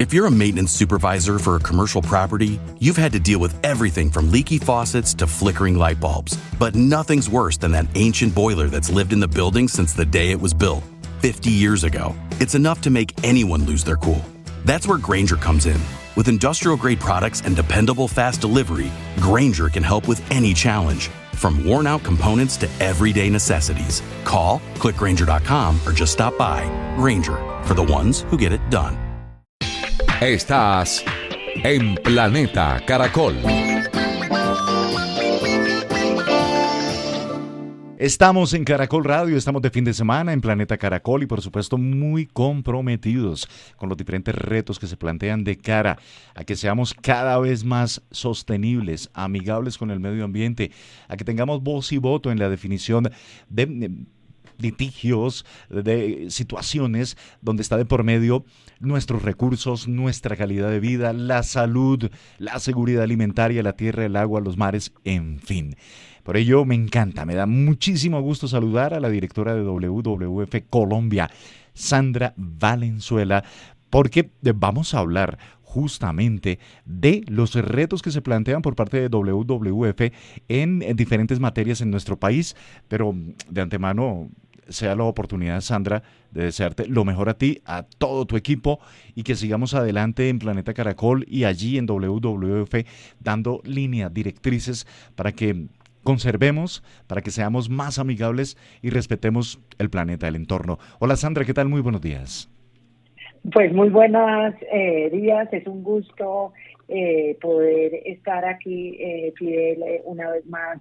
If you're a maintenance supervisor for a commercial property, you've had to deal with everything from leaky faucets to flickering light bulbs. But nothing's worse than that ancient boiler that's lived in the building since the day it was built, 50 years ago. It's enough to make anyone lose their cool. That's where Grainger comes in. With industrial-grade products and dependable fast delivery, Grainger can help with any challenge, from worn-out components to everyday necessities. Call, click Grainger.com, or just stop by. Grainger, for the ones who get it done. Estás en Planeta Caracol. Estamos en Caracol Radio, estamos de fin de semana en Planeta Caracol y por supuesto muy comprometidos con los diferentes retos que se plantean de cara a que seamos cada vez más sostenibles, amigables con el medio ambiente, a que tengamos voz y voto en la definición de litigios, de situaciones donde está de por medio nuestros recursos, nuestra calidad de vida, la salud, la seguridad alimentaria, la tierra, el agua, los mares, en fin. Por ello me encanta, me da muchísimo gusto saludar a la directora de WWF Colombia, Sandra Valenzuela, porque vamos a hablar justamente de los retos que se plantean por parte de WWF en diferentes materias en nuestro país, pero de antemano sea la oportunidad, Sandra, de desearte lo mejor a ti, a todo tu equipo y que sigamos adelante en Planeta Caracol y allí en WWF dando líneas directrices para que conservemos, para que seamos más amigables y respetemos el planeta, el entorno. Hola Sandra, ¿qué tal? Muy buenos días. Pues muy buenos días, es un gusto poder estar aquí, Fidel, una vez más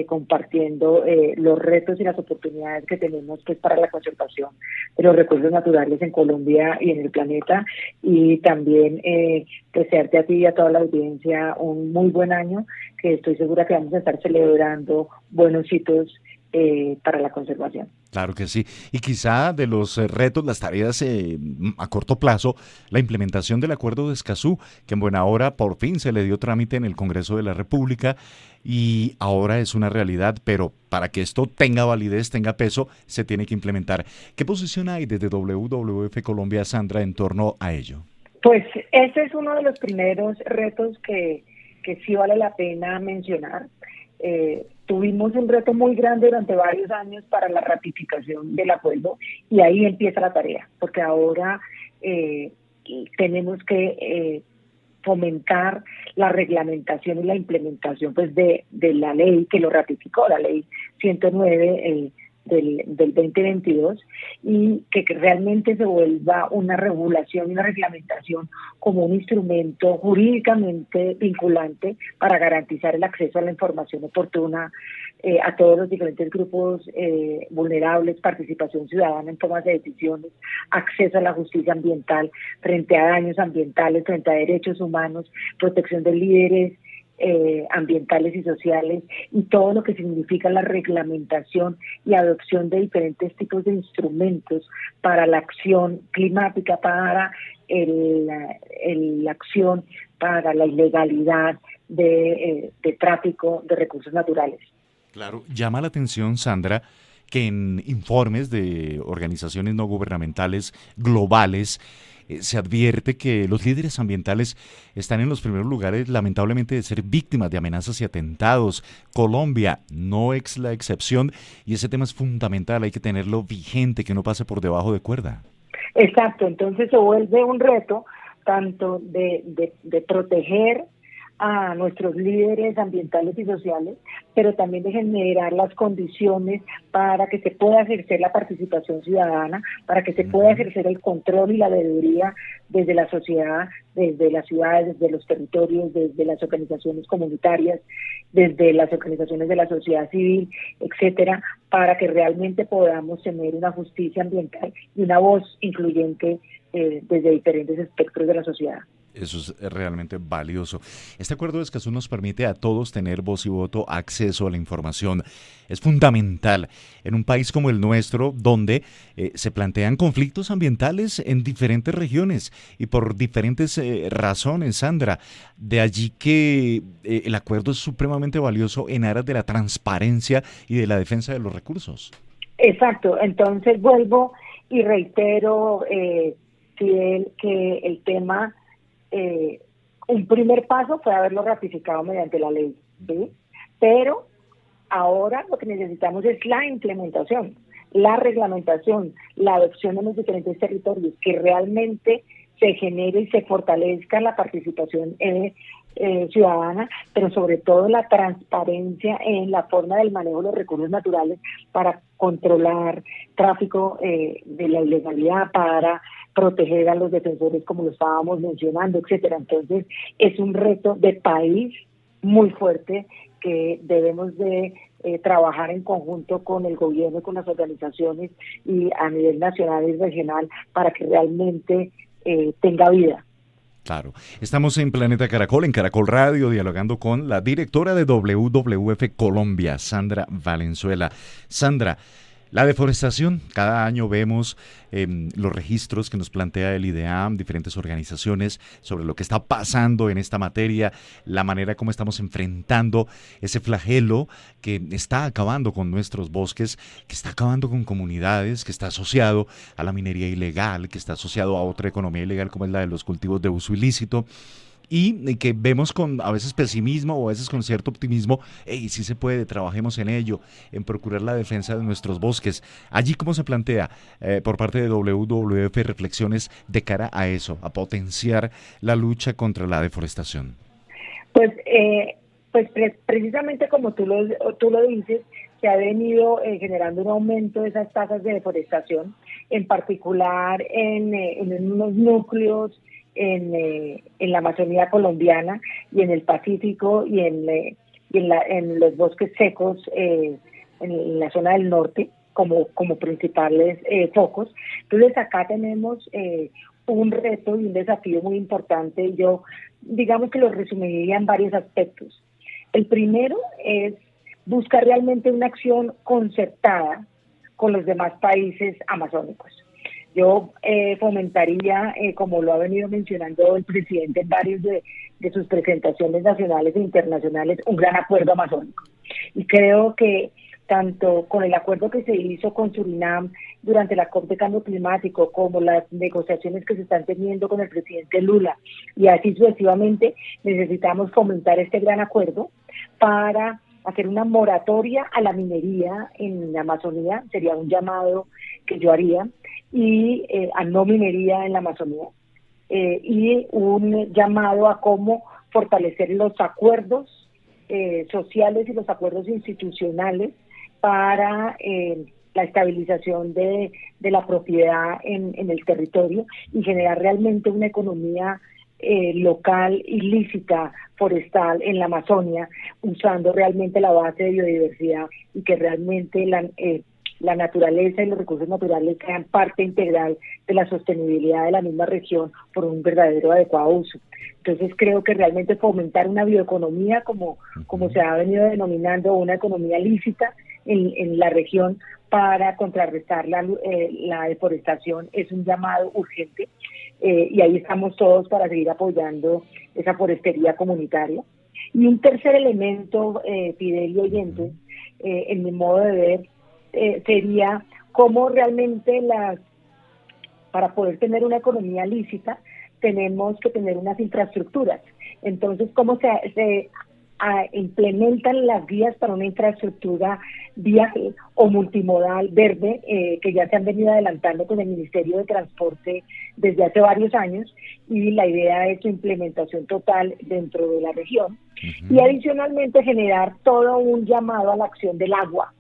compartiendo los retos y las oportunidades que tenemos pues para la conservación de los recursos naturales en Colombia y en el planeta, y también desearte a ti y a toda la audiencia un muy buen año, que estoy segura que vamos a estar celebrando buenos hitos para la conservación. Claro que sí, y quizá de los retos, las tareas a corto plazo, la implementación del Acuerdo de Escazú, que en buena hora por fin se le dio trámite en el Congreso de la República y ahora es una realidad, pero para que esto tenga validez, tenga peso, se tiene que implementar. ¿Qué posición hay desde WWF Colombia, Sandra, en torno a ello? Pues ese es uno de los primeros retos que sí vale la pena mencionar. Tuvimos un reto muy grande durante varios años para la ratificación del acuerdo y ahí empieza la tarea, porque ahora tenemos que fomentar la reglamentación y la implementación pues de la ley que lo ratificó, la ley 109 del 2022, y que realmente se vuelva una regulación y una reglamentación como un instrumento jurídicamente vinculante para garantizar el acceso a la información oportuna a todos los diferentes grupos vulnerables, participación ciudadana en tomas de decisiones, acceso a la justicia ambiental frente a daños ambientales, frente a derechos humanos, protección de líderes ambientales y sociales, y todo lo que significa la reglamentación y adopción de diferentes tipos de instrumentos para la acción climática, para la acción para la ilegalidad de tráfico de recursos naturales. Claro, llama la atención, Sandra, que en informes de organizaciones no gubernamentales globales se advierte que los líderes ambientales están en los primeros lugares, lamentablemente, de ser víctimas de amenazas y atentados. Colombia no es la excepción y ese tema es fundamental, hay que tenerlo vigente, que no pase por debajo de cuerda. Exacto, entonces se vuelve un reto tanto de proteger a nuestros líderes ambientales y sociales, pero también de generar las condiciones para que se pueda ejercer la participación ciudadana, para que se pueda ejercer el control y la veeduría desde la sociedad, desde las ciudades, desde los territorios, desde las organizaciones comunitarias, desde las organizaciones de la sociedad civil, etcétera, para que realmente podamos tener una justicia ambiental y una voz incluyente desde diferentes espectros de la sociedad. Eso es realmente valioso. Este acuerdo de Escazú nos permite a todos tener voz y voto, acceso a la información. Es fundamental en un país como el nuestro, donde se plantean conflictos ambientales en diferentes regiones y por diferentes razones, Sandra. De allí que el acuerdo es supremamente valioso en aras de la transparencia y de la defensa de los recursos. Exacto. Entonces vuelvo y reitero, Fidel, que el tema, un primer paso fue haberlo ratificado mediante la ley, ¿sí? Pero ahora lo que necesitamos es la implementación, la reglamentación, la adopción en los diferentes territorios, que realmente se genere y se fortalezca la participación ciudadana, pero sobre todo la transparencia en la forma del manejo de los recursos naturales para controlar tráfico de la ilegalidad, para proteger a los defensores como lo estábamos mencionando, etcétera. Entonces es un reto de país muy fuerte que debemos de trabajar en conjunto con el gobierno, con las organizaciones y a nivel nacional y regional para que realmente tenga vida. Claro. Estamos en Planeta Caracol, en Caracol Radio, dialogando con la directora de WWF Colombia, Sandra Valenzuela. Sandra, la deforestación, cada año vemos los registros que nos plantea el IDEAM, diferentes organizaciones, sobre lo que está pasando en esta materia, la manera como estamos enfrentando ese flagelo que está acabando con nuestros bosques, que está acabando con comunidades, que está asociado a la minería ilegal, que está asociado a otra economía ilegal como es la de los cultivos de uso ilícito. Y que vemos con a veces pesimismo o a veces con cierto optimismo, sí se puede, trabajemos en ello, en procurar la defensa de nuestros bosques. Allí, ¿cómo se plantea por parte de WWF reflexiones de cara a eso, a potenciar la lucha contra la deforestación? Pues precisamente como tú lo dices, se ha venido generando un aumento de esas tasas de deforestación, en particular en unos núcleos en la Amazonía colombiana y en el Pacífico y en los bosques secos en la zona del norte como principales focos. Entonces acá tenemos un reto y un desafío muy importante. Yo digamos que lo resumiría en varios aspectos. El primero es buscar realmente una acción concertada con los demás países amazónicos. Yo fomentaría, como lo ha venido mencionando el presidente en varios de sus presentaciones nacionales e internacionales, un gran acuerdo amazónico. Y creo que tanto con el acuerdo que se hizo con Surinam durante la COP de Cambio Climático, como las negociaciones que se están teniendo con el presidente Lula, y así sucesivamente, necesitamos fomentar este gran acuerdo para hacer una moratoria a la minería en la Amazonía, sería un llamado que yo haría, y a no minería en la Amazonía, y un llamado a cómo fortalecer los acuerdos sociales y los acuerdos institucionales para la estabilización de la propiedad en el territorio y generar realmente una economía local ilícita forestal en la Amazonia, usando realmente la base de biodiversidad y que realmente la naturaleza y los recursos naturales sean parte integral de la sostenibilidad de la misma región por un verdadero adecuado uso. Entonces creo que realmente fomentar una bioeconomía, como se ha venido denominando, una economía lícita en la región para contrarrestar la deforestación, es un llamado urgente, y ahí estamos todos para seguir apoyando esa forestería comunitaria. Y un tercer elemento, Fidel y oyentes, en mi modo de ver, sería cómo realmente para poder tener una economía lícita tenemos que tener unas infraestructuras. Entonces, ¿cómo se implementan las guías para una infraestructura viaje o multimodal verde que ya se han venido adelantando con el Ministerio de Transporte desde hace varios años, y la idea es su implementación total dentro de la región? Y adicionalmente generar todo un llamado a la acción del agua.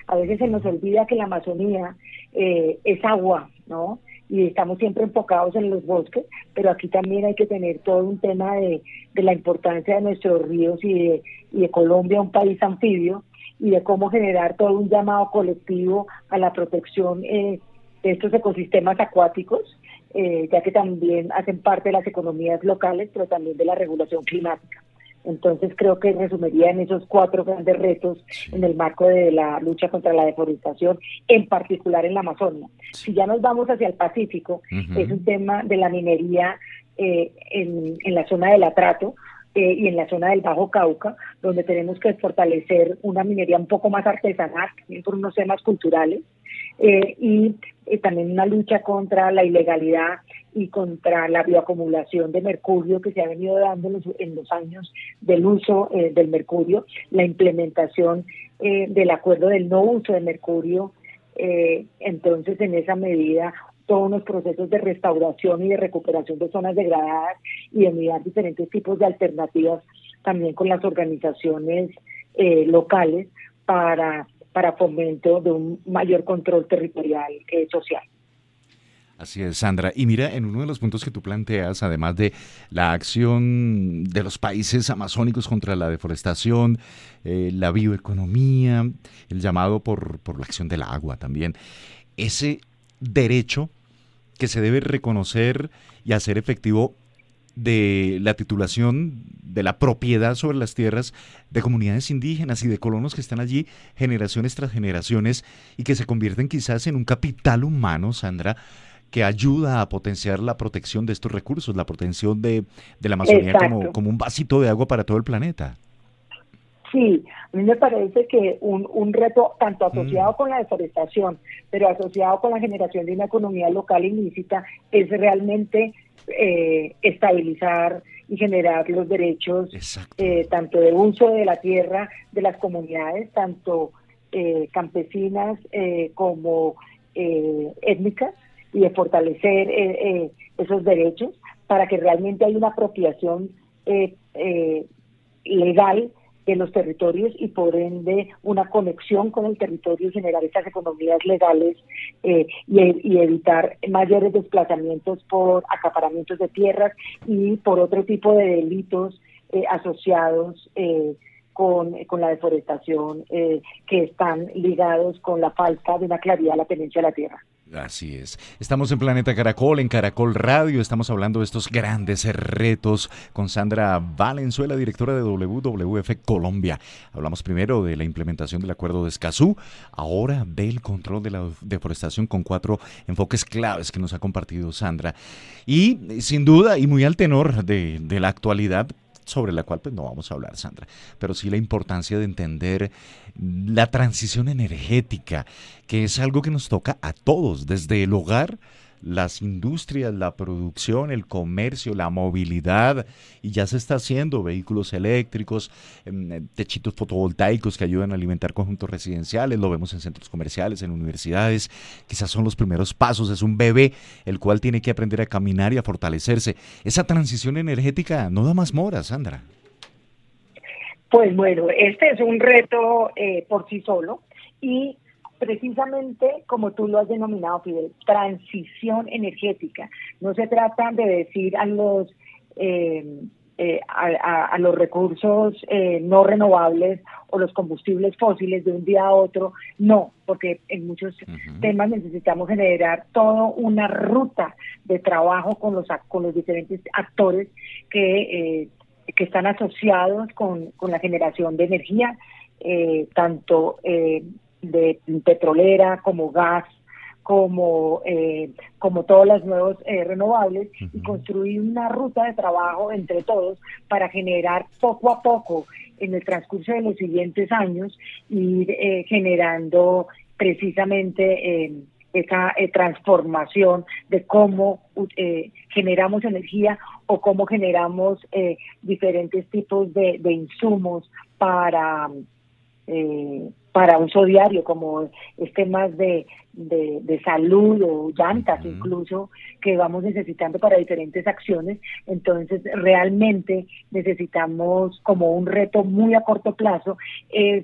A veces se nos olvida que la Amazonía es agua, ¿no? Y estamos siempre enfocados en los bosques, pero aquí también hay que tener todo un tema de la importancia de nuestros ríos y de Colombia, un país anfibio, y de cómo generar todo un llamado colectivo a la protección de estos ecosistemas acuáticos, ya que también hacen parte de las economías locales, pero también de la regulación climática. Entonces creo que resumiría en esos 4 grandes retos en el marco de la lucha contra la deforestación, en particular en la Amazonia. Si ya nos vamos hacia el Pacífico, es un tema de la minería en la zona del Atrato y en la zona del Bajo Cauca, donde tenemos que fortalecer una minería un poco más artesanal, también por unos temas culturales, y también una lucha contra la ilegalidad y contra la bioacumulación de mercurio que se ha venido dando en los años del uso del mercurio, la implementación del acuerdo del no uso de mercurio. Entonces, en esa medida, todos los procesos de restauración y de recuperación de zonas degradadas y de mirar diferentes tipos de alternativas también con las organizaciones locales para fomento de un mayor control territorial social. Así es, Sandra. Y mira, en uno de los puntos que tú planteas, además de la acción de los países amazónicos contra la deforestación, la bioeconomía, el llamado por la acción del agua también, ese derecho que se debe reconocer y hacer efectivo de la titulación de la propiedad sobre las tierras de comunidades indígenas y de colonos que están allí generaciones tras generaciones y que se convierten quizás en un capital humano, Sandra, que ayuda a potenciar la protección de estos recursos, la protección de la Amazonía como un vasito de agua para todo el planeta. Sí, a mí me parece que un reto tanto asociado con la deforestación, pero asociado con la generación de una economía local ilícita, es realmente estabilizar y generar los derechos tanto de uso de la tierra de las comunidades, tanto campesinas como étnicas, y de fortalecer esos derechos para que realmente haya una apropiación legal de los territorios y por ende una conexión con el territorio y generar estas economías legales y evitar mayores desplazamientos por acaparamientos de tierras y por otro tipo de delitos asociados con la deforestación que están ligados con la falta de una claridad de la tenencia de la tierra. Así es. Estamos en Planeta Caracol, en Caracol Radio. Estamos hablando de estos grandes retos con Sandra Valenzuela, directora de WWF Colombia. Hablamos primero de la implementación del Acuerdo de Escazú, ahora del control de la deforestación con 4 enfoques claves que nos ha compartido Sandra. Y sin duda, y muy al tenor de la actualidad, sobre la cual pues no vamos a hablar, Sandra, pero sí la importancia de entender la transición energética, que es algo que nos toca a todos, desde el hogar, las industrias, la producción, el comercio, la movilidad, y ya se está haciendo vehículos eléctricos, techitos fotovoltaicos que ayudan a alimentar conjuntos residenciales, lo vemos en centros comerciales, en universidades, quizás son los primeros pasos, es un bebé el cual tiene que aprender a caminar y a fortalecerse. Esa transición energética no da más mora, Sandra. Pues bueno, este es un reto por sí solo y precisamente como tú lo has denominado, Fidel, transición energética. No se trata de decir a los recursos no renovables o los combustibles fósiles de un día a otro, no, porque en muchos temas necesitamos generar toda una ruta de trabajo con los diferentes actores que están asociados con la generación de energía, tanto de petrolera como gas, como todos los nuevos renovables, y construir una ruta de trabajo entre todos para generar poco a poco en el transcurso de los siguientes años ir generando precisamente esa transformación de cómo generamos energía o cómo generamos diferentes tipos de insumos para uso diario, como temas de salud o llantas incluso, que vamos necesitando para diferentes acciones. Entonces realmente necesitamos, como un reto muy a corto plazo, es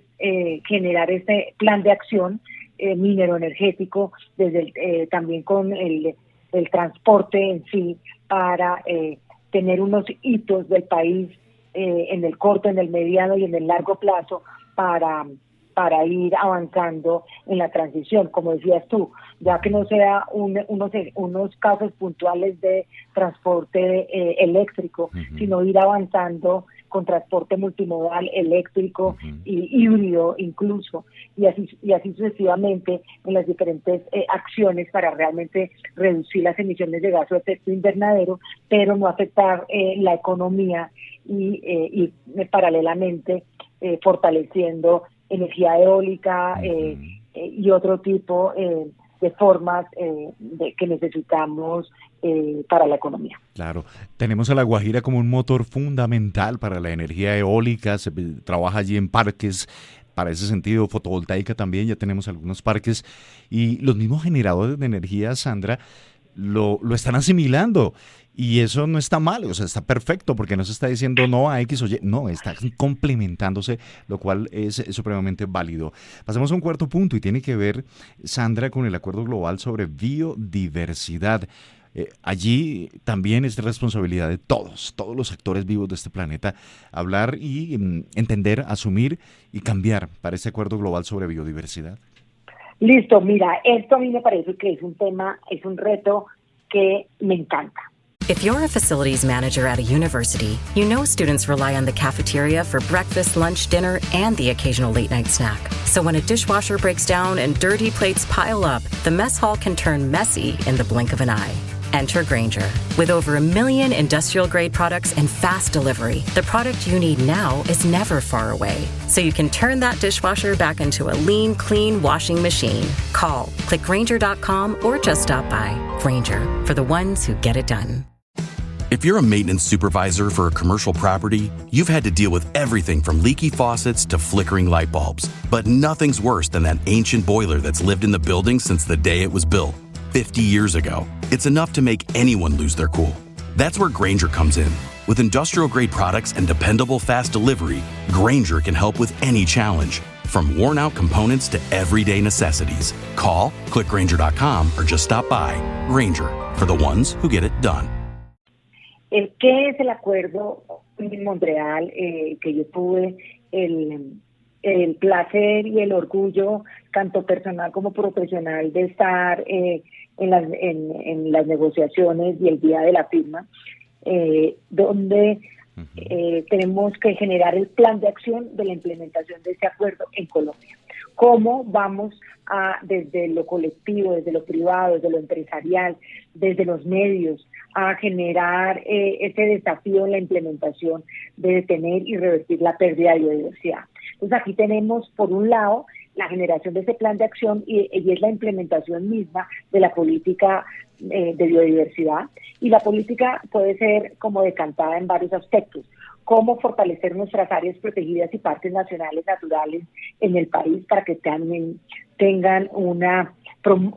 generar este plan de acción minero-energético, también con el transporte en sí, para tener unos hitos del país en el corto, en el mediano y en el largo plazo para ir avanzando en la transición, como decías tú, ya que no sea unos casos puntuales de transporte eléctrico, sino ir avanzando con transporte multimodal, eléctrico y híbrido incluso, y así sucesivamente en las diferentes acciones para realmente reducir las emisiones de gases de efecto invernadero, pero no afectar la economía y paralelamente fortaleciendo energía eólica y otro tipo formas que necesitamos para la economía. Claro, tenemos a La Guajira como un motor fundamental para la energía eólica, se trabaja allí en parques, para ese sentido, fotovoltaica también, ya tenemos algunos parques y los mismos generadores de energía, Sandra, lo están asimilando y eso no está mal, o sea, está perfecto porque no se está diciendo no a X o Y, no, está complementándose, lo cual es supremamente válido. Pasemos a un cuarto punto y tiene que ver, Sandra, con el Acuerdo Global sobre Biodiversidad. Allí también es responsabilidad de todos los actores vivos de este planeta, hablar y entender, asumir y cambiar para este Acuerdo Global sobre Biodiversidad. Listo, mira, esto a mí me parece que es un tema, es un reto que me encanta. If you're a facilities manager at a university, you know students rely on the cafeteria for breakfast, lunch, dinner, and the occasional late-night snack. So when a dishwasher breaks down and dirty plates pile up, the mess hall can turn messy in the blink of an eye. Enter Grainger. With over 1 million industrial-grade products and fast delivery, the product you need now is never far away. So you can turn that dishwasher back into a lean, clean washing machine. Call, click Grainger.com, or just stop by. Grainger, for the ones who get it done. If you're a maintenance supervisor for a commercial property, you've had to deal with everything from leaky faucets to flickering light bulbs. But nothing's worse than that ancient boiler that's lived in the building since the day it was built, 50 years ago. It's enough to make anyone lose their cool. That's where Grainger comes in. With industrial-grade products and dependable fast delivery, Grainger can help with any challenge, from worn-out components to everyday necessities. Call, click Grainger.com, or just stop by. Grainger, for the ones who get it done. ¿Qué es el acuerdo en Montreal que yo tuve el placer y el orgullo, tanto personal como profesional, de estar en las negociaciones y el día de la firma, donde tenemos que generar el plan de acción de la implementación de este acuerdo en Colombia? ¿Cómo vamos desde lo colectivo, desde lo privado, desde lo empresarial, desde los medios, a generar ese desafío en la implementación de detener y revertir la pérdida de biodiversidad? Entonces aquí tenemos, por un lado, la generación de ese plan de acción y es la implementación misma de la política de biodiversidad, y la política puede ser como decantada en varios aspectos: cómo fortalecer nuestras áreas protegidas y parques nacionales naturales en el país para que tengan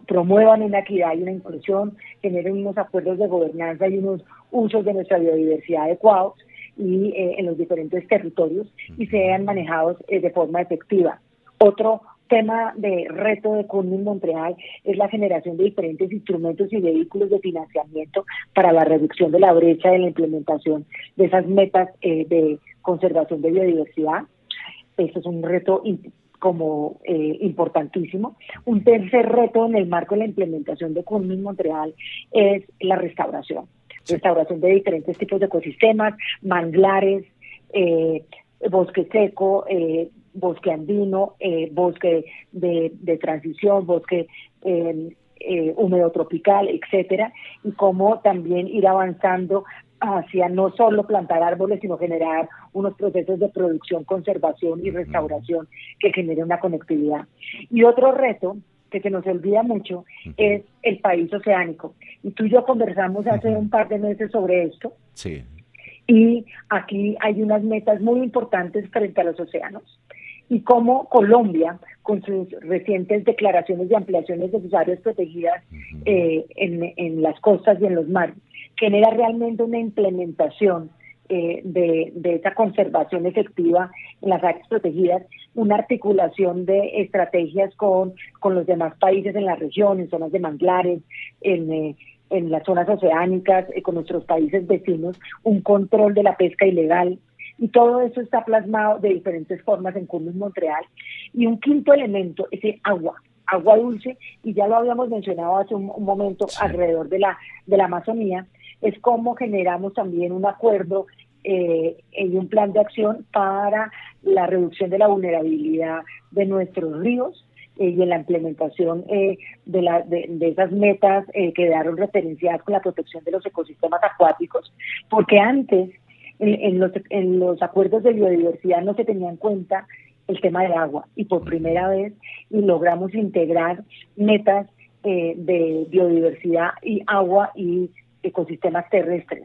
promuevan una equidad y una inclusión, generen unos acuerdos de gobernanza y unos usos de nuestra biodiversidad adecuados y en los diferentes territorios, y sean manejados de forma efectiva. Otro tema de reto de Kunming Montreal es la generación de diferentes instrumentos y vehículos de financiamiento para la reducción de la brecha de la implementación de esas metas de conservación de biodiversidad. Esto es un reto importantísimo. Un tercer reto en el marco de la implementación de Kunming Montreal es la restauración de diferentes tipos de ecosistemas, manglares, bosque seco, bosque andino, bosque de transición, bosque húmedo tropical, etcétera, y cómo también ir avanzando hacia no solo plantar árboles, sino generar unos procesos de producción, conservación y restauración que generen una conectividad. Y otro reto que se nos olvida mucho es el país oceánico. Y tú y yo conversamos hace un par de meses sobre esto. Sí. Y aquí hay unas metas muy importantes frente a los océanos. Y cómo Colombia, con sus recientes declaraciones de ampliaciones de sus áreas protegidas en las costas y en los mares, genera realmente una implementación de esa conservación efectiva en las áreas protegidas, una articulación de estrategias con los demás países en la región, en zonas de manglares, en las zonas oceánicas, con nuestros países vecinos, un control de la pesca ilegal. Y todo eso está plasmado de diferentes formas en Kunming Montreal. Y un quinto elemento es el agua dulce, y ya lo habíamos mencionado hace un momento, sí, alrededor de la Amazonía, es cómo generamos también un acuerdo y un plan de acción para la reducción de la vulnerabilidad de nuestros ríos y en la implementación de esas metas que quedaron referenciadas con la protección de los ecosistemas acuáticos, porque antes en los acuerdos de biodiversidad no se tenía en cuenta el tema del agua, y por primera vez logramos integrar metas de biodiversidad y agua y ecosistemas terrestres.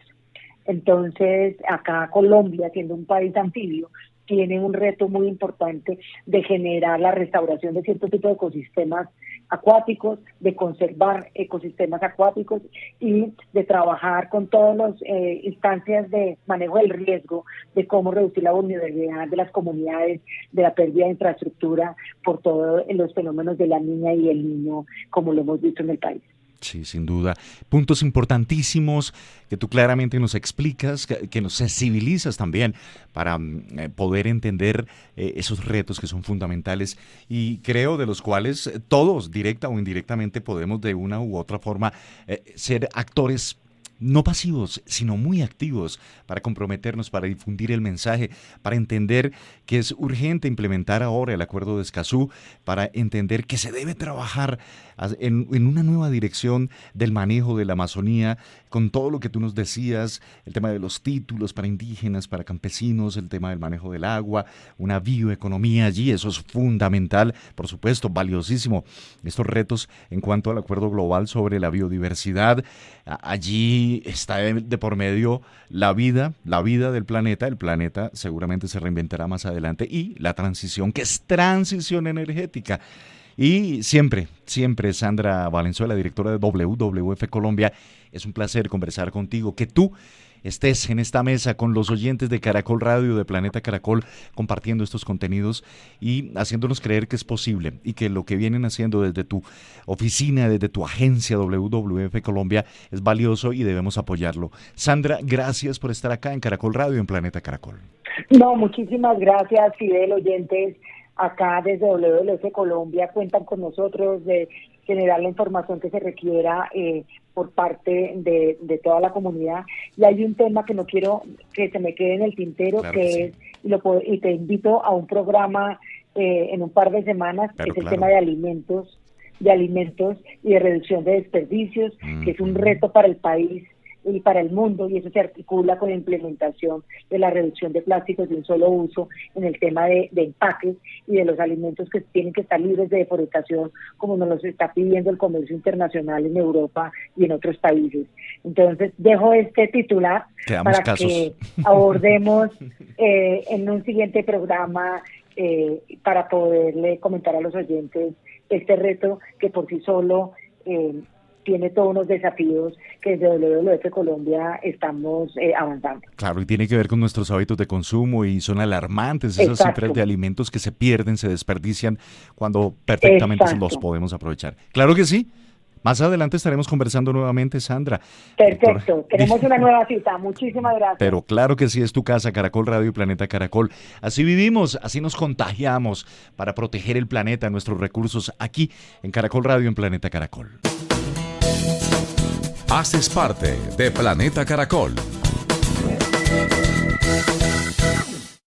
Entonces, acá Colombia, siendo un país anfibio, tiene un reto muy importante de generar la restauración de cierto tipo de ecosistemas acuáticos, de conservar ecosistemas acuáticos y de trabajar con todas las instancias de manejo del riesgo, de cómo reducir la vulnerabilidad de las comunidades, de la pérdida de infraestructura por todos los fenómenos de la niña y el niño, como lo hemos visto en el país. Sí, sin duda. Puntos importantísimos que tú claramente nos explicas, que nos sensibilizas también para poder entender esos retos que son fundamentales y creo de los cuales todos, directa o indirectamente, podemos de una u otra forma ser actores no pasivos, sino muy activos para comprometernos, para difundir el mensaje, para entender que es urgente implementar ahora el Acuerdo de Escazú, para entender que se debe trabajar en una nueva dirección del manejo de la Amazonía, con todo lo que tú nos decías, el tema de los títulos para indígenas, para campesinos, el tema del manejo del agua, una bioeconomía allí, eso es fundamental, por supuesto, valiosísimo. Estos retos en cuanto al Acuerdo Global sobre la biodiversidad, allí está de por medio la vida del planeta. El planeta seguramente se reinventará más adelante y la transición, que es transición energética. Y siempre, Sandra Valenzuela, directora de WWF Colombia, es un placer conversar contigo, que tú estés en esta mesa con los oyentes de Caracol Radio, de Planeta Caracol, compartiendo estos contenidos y haciéndonos creer que es posible y que lo que vienen haciendo desde tu oficina, desde tu agencia WWF Colombia es valioso y debemos apoyarlo. Sandra, gracias por estar acá en Caracol Radio, en Planeta Caracol. No, muchísimas gracias, Fidel, oyentes. Acá desde WWF Colombia cuentan con nosotros de generar la información que se requiera por parte de toda la comunidad. Y hay un tema que no quiero que se me quede en el tintero, claro que es, y te invito a un programa en un par de semanas, que es el tema de alimentos y de reducción de desperdicios, que es un reto para el país y para el mundo, y eso se articula con la implementación de la reducción de plásticos de un solo uso en el tema de empaques y de los alimentos que tienen que estar libres de deforestación, como nos lo está pidiendo el comercio internacional en Europa y en otros países. Entonces, dejo este titular para que abordemos en un siguiente programa para poderle comentar a los oyentes este reto que por sí solo tiene todos unos desafíos que desde WWF Colombia estamos avanzando. Claro, y tiene que ver con nuestros hábitos de consumo y son alarmantes esas cifras de alimentos que se pierden, se desperdician cuando perfectamente los podemos aprovechar. Claro que sí. Más adelante estaremos conversando nuevamente, Sandra. Perfecto, tenemos una nueva cita. Muchísimas gracias. Pero claro que sí, es tu casa, Caracol Radio y Planeta Caracol. Así vivimos, así nos contagiamos para proteger el planeta, nuestros recursos aquí en Caracol Radio, en Planeta Caracol. Haces parte de Planeta Caracol.